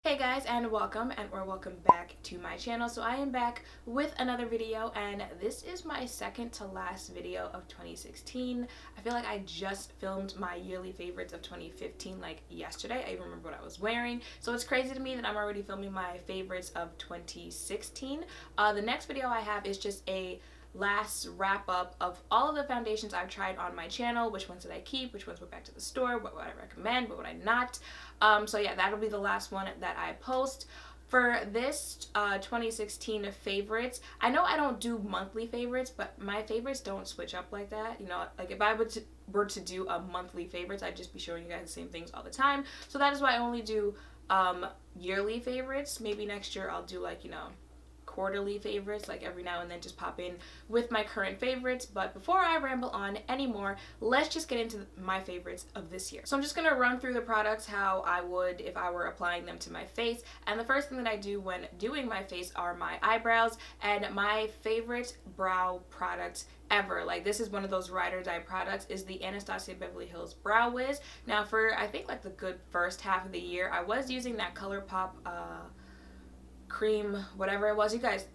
Hey guys, and welcome or welcome back to my channel. So I am back with another video, and this is my second to last video of 2016. I feel like I just filmed my yearly favorites of 2015 like yesterday. I even remember what I was wearing, so it's crazy to me that I'm already filming my favorites of 2016. The next video I have is just a last wrap up of all of the foundations I've tried on my channel. Which ones did I keep, which ones went back to the store, what would I recommend, what would I not. So yeah, that'll be the last one that I post. For this 2016 favorites, I know I don't do monthly favorites, but my favorites don't switch up like that. You know, like if I were to do a monthly favorites, I'd just be showing you guys the same things all the time. So that is why I only do yearly favorites. Maybe next year I'll do like, you know, quarterly favorites, like every now and then just pop in with my current favorites. But before I ramble on anymore, let's just get into my favorites of this year. So I'm just gonna run through the products how I would if I were applying them to my face. And the first thing that I do when doing my face are my eyebrows, and my favorite brow product ever, like this is one of those ride or die products, is the Anastasia Beverly Hills Brow Wiz. Now for I think like the good first half of the year I was using that ColourPop Creme, whatever it was. You guys,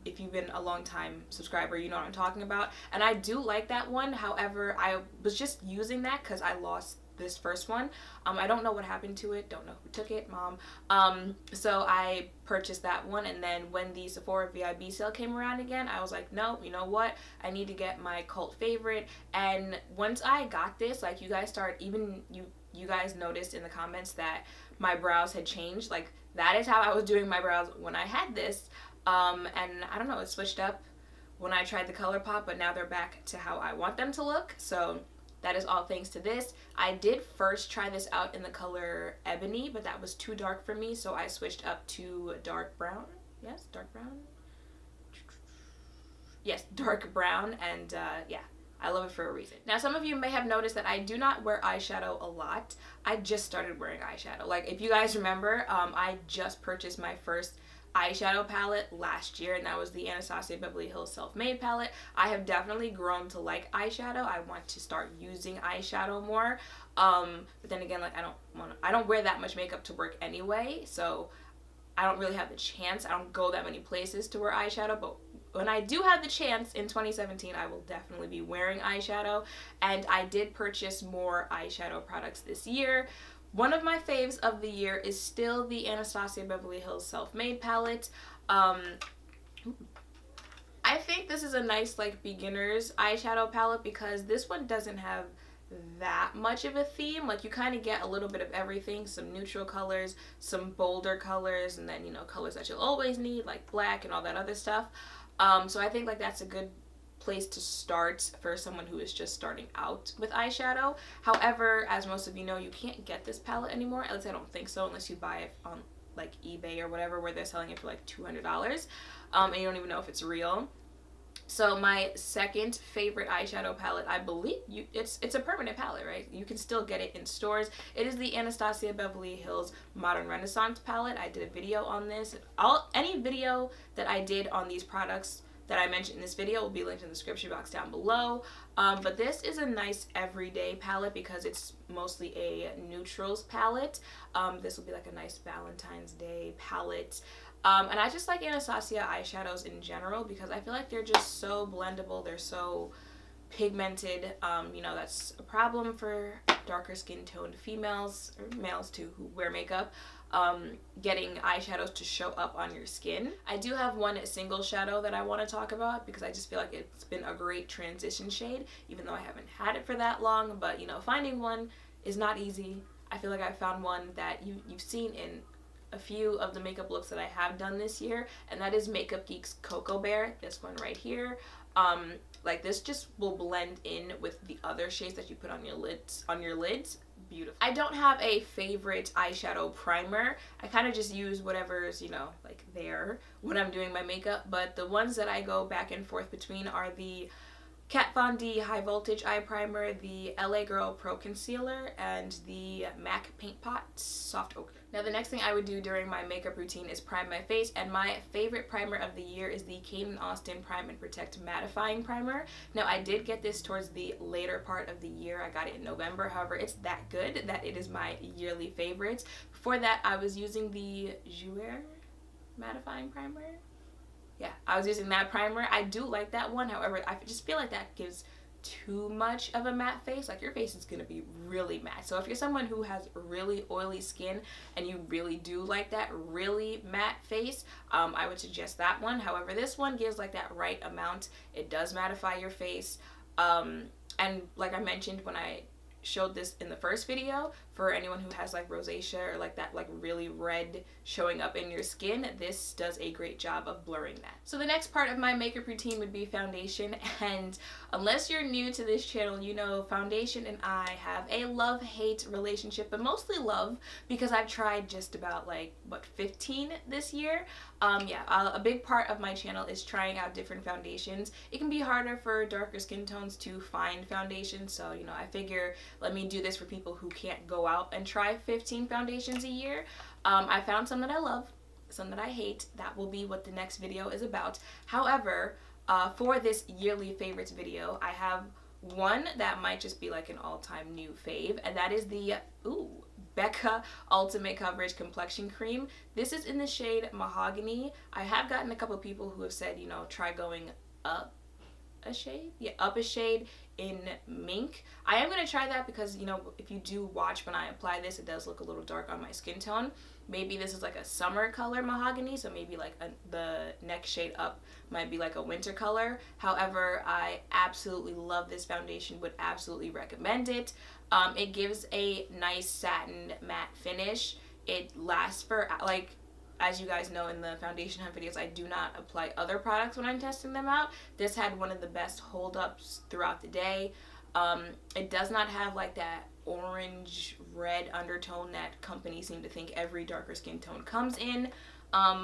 if you've been a long time subscriber, you know what I'm talking about. And I do like that one. However, I was just using that because I lost this first one. I don't know what happened to it. Don't know who took it, mom. So I purchased that one, and then when the Sephora VIB sale came around again, I was like, no, you know what? I need to get my cult favorite. And once I got this, like you guys you guys noticed in the comments that my brows had changed. Like that is how I was doing my brows when I had this. And I don't know, it switched up when I tried the ColourPop, but now they're back to how I want them to look. So that is all thanks to this. I did first try this out in the color Ebony, but that was too dark for me, so I switched up to dark brown. Yes, dark brown? Yes, dark brown, and yeah. I love it for a reason. Now, some of you may have noticed that I do not wear eyeshadow a lot. I just started wearing eyeshadow. Like, if you guys remember, I just purchased my first eyeshadow palette last year, and that was the Anastasia Beverly Hills Self-Made palette. I have definitely grown to like eyeshadow. I want to start using eyeshadow more. But then again, like, I don't wear that much makeup to work anyway, so I don't really have the chance. I don't go that many places to wear eyeshadow, but when I do have the chance in 2017, I will definitely be wearing eyeshadow. And I did purchase more eyeshadow products this year. One of my faves of the year is still the Anastasia Beverly Hills Self-Made palette. I think this is a nice like beginner's eyeshadow palette because this one doesn't have that much of a theme. Like you kind of get a little bit of everything, some neutral colors, some bolder colors, and then, you know, colors that you'll always need like black and all that other stuff. So I think like that's a good place to start for someone who is just starting out with eyeshadow. However, as most of you know, you can't get this palette anymore. At least I don't think so, unless you buy it on like eBay or whatever, where they're selling it for like $200, and you don't even know if it's real. So my second favorite eyeshadow palette, I believe it's a permanent palette, right? You can still get it in stores. It is the Anastasia Beverly Hills Modern Renaissance palette. I did a video on this. Any video that I did on these products that I mentioned in this video will be linked in the description box down below. But this is a nice everyday palette because it's mostly a neutrals palette. This will be like a nice Valentine's Day palette. And I just like Anastasia eyeshadows in general because I feel like they're just so blendable. They're so pigmented. You know, that's a problem for darker skin toned females, or males too, who wear makeup. Getting eyeshadows to show up on your skin. I do have one single shadow that I want to talk about because I just feel like it's been a great transition shade, even though I haven't had it for that long. But, you know, finding one is not easy. I feel like I found one that you've seen in a few of the makeup looks that I have done this year, and that is Makeup Geek's Cocoa Bear, this one right here. Like this just will blend in with the other shades that you put on your lids. Beautiful. I don't have a favorite eyeshadow primer. I kind of just use whatever's, you know, like there when I'm doing my makeup, but the ones that I go back and forth between are the Kat Von D High Voltage Eye Primer, the LA Girl Pro Concealer, and the MAC Paint Pot Soft Ochre. Now the next thing I would do during my makeup routine is prime my face, and my favorite primer of the year is the Kane & Austin Prime and Protect Mattifying Primer. Now I did get this towards the later part of the year. I got it in November, however it's that good that it is my yearly favorite. Before that I was using the Jouer Mattifying Primer. Yeah, I was using that primer. I do like that one. However, I just feel like that gives too much of a matte face. Like, your face is going to be really matte. So if you're someone who has really oily skin and you really do like that really matte face, I would suggest that one. However, this one gives like that right amount. It does mattify your face. And like I mentioned when I showed this in the first video, for anyone who has like rosacea or like that like really red showing up in your skin, this does a great job of blurring that. So the next part of my makeup routine would be foundation, and unless you're new to this channel, you know foundation and I have a love-hate relationship, but mostly love because I've tried just about like what 15 this year. A big part of my channel is trying out different foundations. It can be harder for darker skin tones to find foundations, so you know I figure let me do this for people who can't go out and try 15 foundations a year. I found some that I love, some that I hate. That will be what the next video is about. However, for this yearly favorites video, I have one that might just be like an all-time new fave, and that is the Becca Ultimate Coverage Complexion Cream. This is in the shade Mahogany. I have gotten a couple people who have said, you know, try going up a shade. Yeah, up a shade in Mink. I am going to try that because, you know, if you do watch when I apply this, it does look a little dark on my skin tone. Maybe this is like a summer color Mahogany, so maybe like the next shade up might be like a winter color. However, I absolutely love this foundation, would absolutely recommend it. It gives a nice satin matte finish. It lasts for like, as you guys know in the foundation hunt videos, I do not apply other products when I'm testing them out. This had one of the best holdups throughout the day. It does not have like that orange red undertone that companies seem to think every darker skin tone comes in.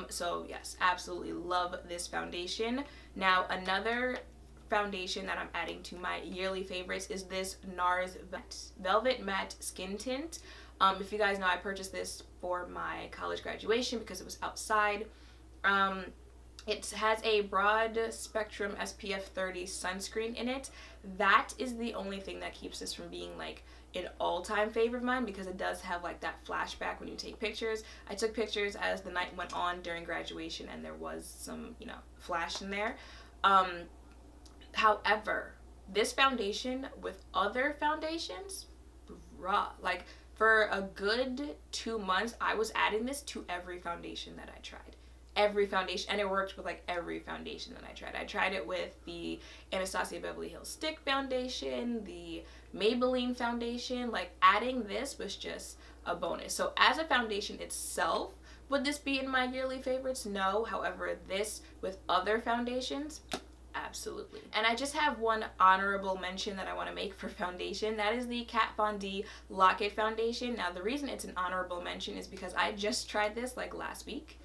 So yes, absolutely love this foundation. Now another foundation that I'm adding to my yearly favorites is this NARS Velvet Matte Skin Tint. If you guys know, I purchased this for my college graduation because it was outside. It has a broad spectrum SPF 30 sunscreen in it. That is the only thing that keeps this from being like an all-time favorite of mine, because it does have like that flashback when you take pictures. I took pictures as the night went on during graduation and there was some, you know, flash in there. However, this foundation with other foundations, like for a good 2 months, I was adding this to every foundation that I tried. Every foundation, and it worked with like every foundation that I tried. I tried it with the Anastasia Beverly Hills Stick Foundation, the Maybelline foundation. Like, adding this was just a bonus. So as a foundation itself, would this be in my yearly favorites? No. However, this with other foundations, absolutely. And I just have one honorable mention that I want to make for foundation. That is the Kat Von D Lock-It Foundation. Now the reason it's an honorable mention is because I just tried this like last week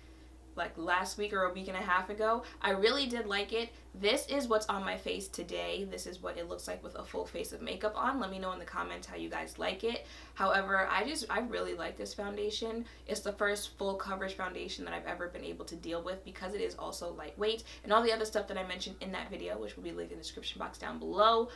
or a week and a half ago. I really did like it. This is what's on my face today. This is what it looks like with a full face of makeup on. Let me know in the comments how you guys like it. However, I really like this foundation. It's the first full coverage foundation that I've ever been able to deal with, because it is also lightweight, and all the other stuff that I mentioned in that video, which will be linked in the description box down below.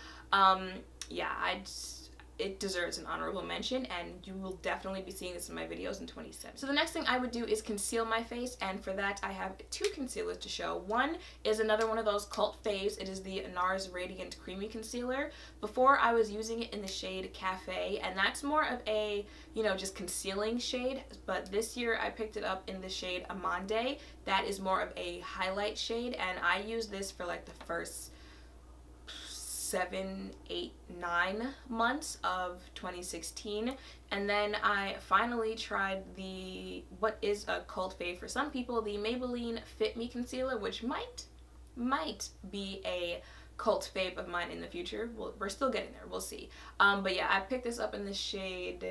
It deserves an honorable mention, and you will definitely be seeing this in my videos in 2027. So the next thing I would do is conceal my face, and for that I have two concealers to show. One is another one of those cult faves. It is the NARS Radiant Creamy Concealer. Before, I was using it in the shade Cafe, and that's more of a, you know, just concealing shade, but this year I picked it up in the shade Amande. That is more of a highlight shade, and I used this for like the first 7, 8, 9 months of 2016, and then I finally tried the, what is a cult fave for some people, the Maybelline Fit Me Concealer, which might be a cult fave of mine in the future. We're still getting there, we'll see. But yeah, I picked this up in the shade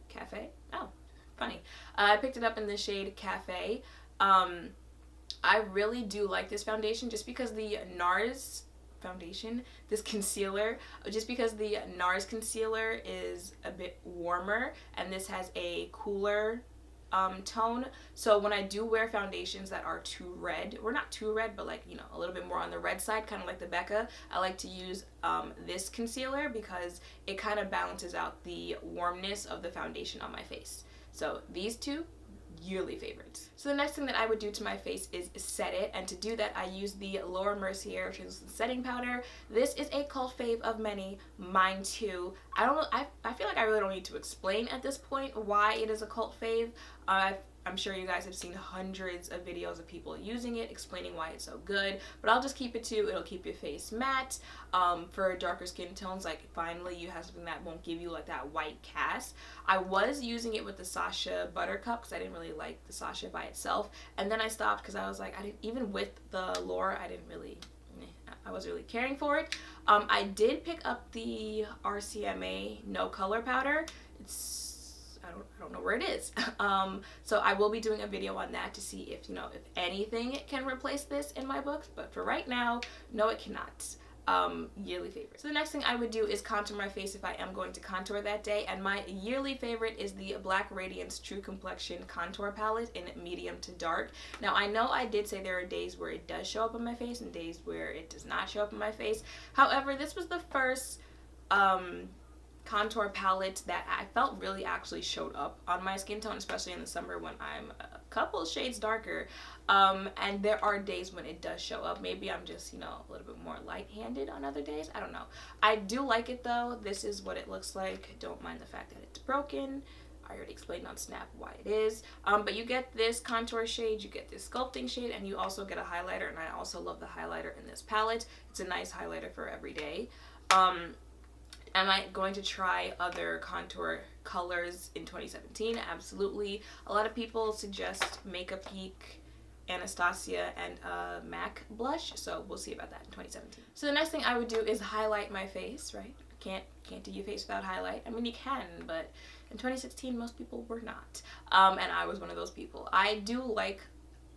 Cafe. Oh, funny. I picked it up in the shade Cafe. I really do like this foundation just because the NARS foundation, this concealer, just because the NARS concealer is a bit warmer and this has a cooler tone. So when I do wear foundations that are too red, or not too red, but like, you know, a little bit more on the red side, kind of like the Becca, I like to use this concealer because it kind of balances out the warmness of the foundation on my face. So these two, yearly favorites. So the next thing that I would do to my face is set it, and to do that I use the Laura Mercier translucent setting powder. This is a cult fave of many, mine too. I don't know, I feel like I really don't need to explain at this point why it is a cult fave. I'm sure you guys have seen hundreds of videos of people using it, explaining why it's so good, but I'll just keep it to, it'll keep your face matte. For darker skin tones, like finally you have something that won't give you like that white cast. I was using it with the Sacha Buttercup because I didn't really like the Sacha by itself, and then I stopped because I was like, even with the Laura, I wasn't really caring for it. I did pick up the RCMA No Color Powder. I don't know where it is. So I will be doing a video on that to see if, you know, if anything can replace this in my books, but for right now, no, it cannot. Yearly favorite. So the next thing I would do is contour my face if I am going to contour that day, and my yearly favorite is the Black Radiance True Complexion Contour Palette in medium to dark. Now I know I did say there are days where it does show up on my face and days where it does not show up on my face. However, this was the first contour palette that I felt really actually showed up on my skin tone, especially in the summer when I'm a couple shades darker. And there are days when it does show up. Maybe I'm just, you know, a little bit more light-handed on other days. I don't know. I do like it though. This is what it looks like. Don't mind the fact that it's broken. I already explained on Snap why it is. But you get this contour shade, you get this sculpting shade, and you also get a highlighter, and I also love the highlighter in this palette. It's a nice highlighter for every day. Am I going to try other contour colors in 2017? Absolutely. A lot of people suggest Makeup Geek, Anastasia, and MAC blush, so we'll see about that in 2017. So the next thing I would do is highlight my face, right? Can't do your face without highlight. I mean, you can, but in 2016 most people were not, and I was one of those people. I do like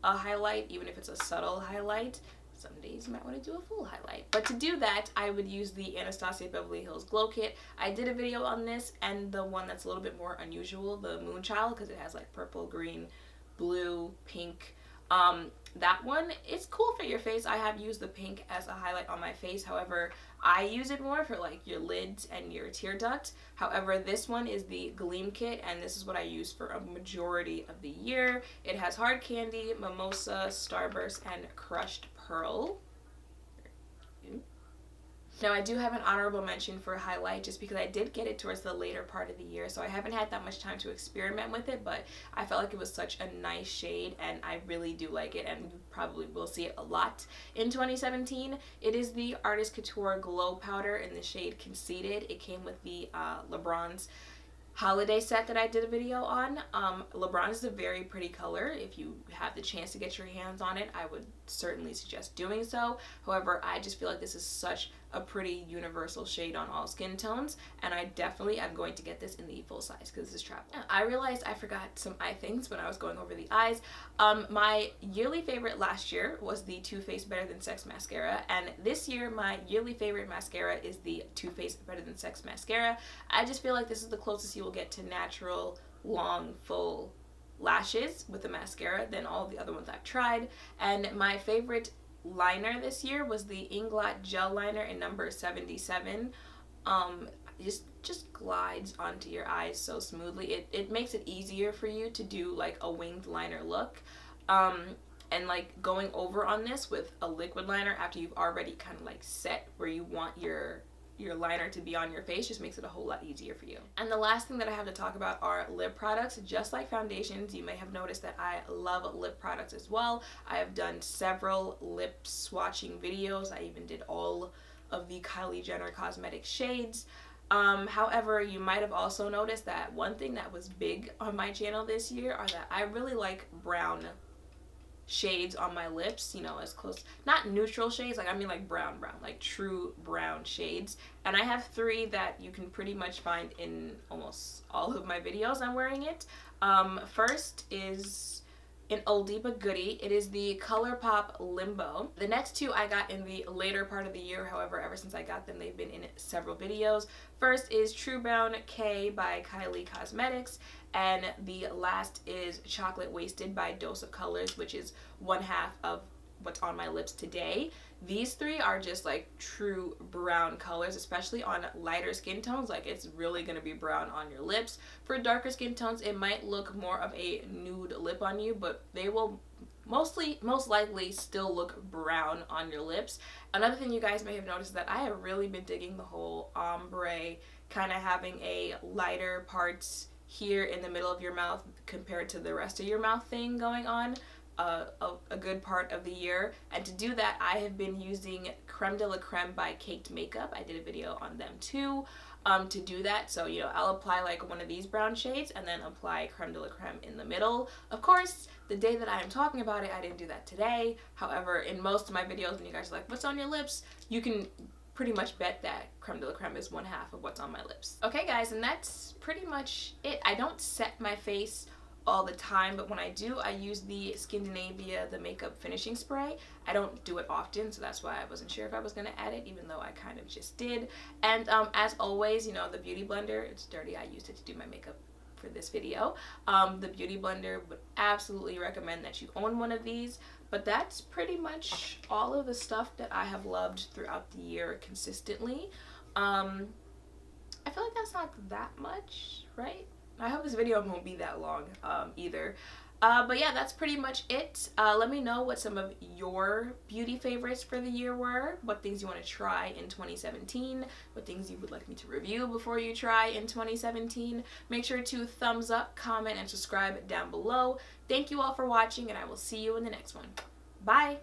a highlight, even if it's a subtle highlight. Some days you might want to do a full highlight. But to do that, I would use the Anastasia Beverly Hills Glow Kit. I did a video on this, and the one that's a little bit more unusual, the Moonchild, because it has like purple, green, blue, pink. That one, it's cool for your face. I have used the pink as a highlight on my face. However, I use it more for like your lids and your tear duct. However, this one is the Gleam Kit, and this is what I use for a majority of the year. It has Hard Candy, Mimosa, Starburst, and Crushed Pearl. Now I do have an honorable mention for highlight just because I did get it towards the later part of the year, so I haven't had that much time to experiment with it, but I felt like it was such a nice shade and I really do like it, and you probably will see it a lot in 2017. It is the Artist Couture Glow Powder in the shade Conceited. It came with the LeBron's holiday set that I did a video on. LeBron is a very pretty color. If you have the chance to get your hands on it, I would certainly suggest doing so. However, I just feel like this is such a pretty universal shade on all skin tones, and I definitely am going to get this in the full size because this is travel. I realized I forgot some eye things when I was going over the eyes. My yearly favorite last year was the Too Faced Better Than Sex mascara, and this year my yearly favorite mascara is the Too Faced Better Than Sex mascara. I just feel like this is the closest you will get to natural, long, full lashes with a mascara than all the other ones I've tried. And my favorite liner this year was the Inglot Gel Liner in number 77. Just glides onto your eyes so smoothly. It makes it easier for you to do like a winged liner look. And like going over on this with a liquid liner after you've already kind of like set where you want your liner to be on your face just makes it a whole lot easier for you. And the last thing that I have to talk about are lip products. Just like foundations, you may have noticed that I love lip products as well. I have done several lip swatching videos. I even did all of the Kylie Jenner cosmetic shades. However, you might have also noticed that one thing that was big on my channel this year are that I really like brown shades on my lips, you know, as close, not neutral shades, like I mean like brown, like true brown shades. And I have 3 that you can pretty much find in almost all of my videos I'm wearing it. First is an oldie but goodie. It is the ColourPop Limbo. The next two I got in the later part of the year. However, ever since I got them, they've been in several videos. First is True Brown K by Kylie Cosmetics, and the last is Chocolate Wasted by Dose of Colors, which is one half of what's on my lips today. These three are just like true brown colors, especially on lighter skin tones. Like, it's really gonna be brown on your lips. For darker skin tones, it might look more of a nude lip on you, but they will most likely still look brown on your lips. Another thing you guys may have noticed is that I have really been digging the whole ombre, kind of having a lighter parts here in the middle of your mouth compared to the rest of your mouth thing going on. A good part of the year, and to do that I have been using Creme de la Creme by Caked Makeup. I did a video on them too to do that. So, you know, I'll apply like one of these brown shades and then apply Creme de la Creme in the middle. Of course, the day that I am talking about it, I didn't do that today. However, in most of my videos, when you guys are like, what's on your lips, you can pretty much bet that Creme de la Creme is one half of what's on my lips. Okay guys, and that's pretty much it. I don't set my face all the time, but when I do, I use the Skindinavia, the makeup finishing spray. I don't do it often, so that's why I wasn't sure if I was going to add it, even though I kind of just did. And as always, you know, the Beauty Blender, it's dirty, I used it to do my makeup for this video. The Beauty Blender, would absolutely recommend that you own one of these. But that's pretty much all of the stuff that I have loved throughout the year consistently. I feel like that's not that much, right? I hope this video won't be that long either. But yeah, that's pretty much it. Let me know what some of your beauty favorites for the year were, what things you want to try in 2017, what things you would like me to review before you try in 2017. Make sure to thumbs up, comment, and subscribe down below. Thank you all for watching, and I will see you in the next one. Bye!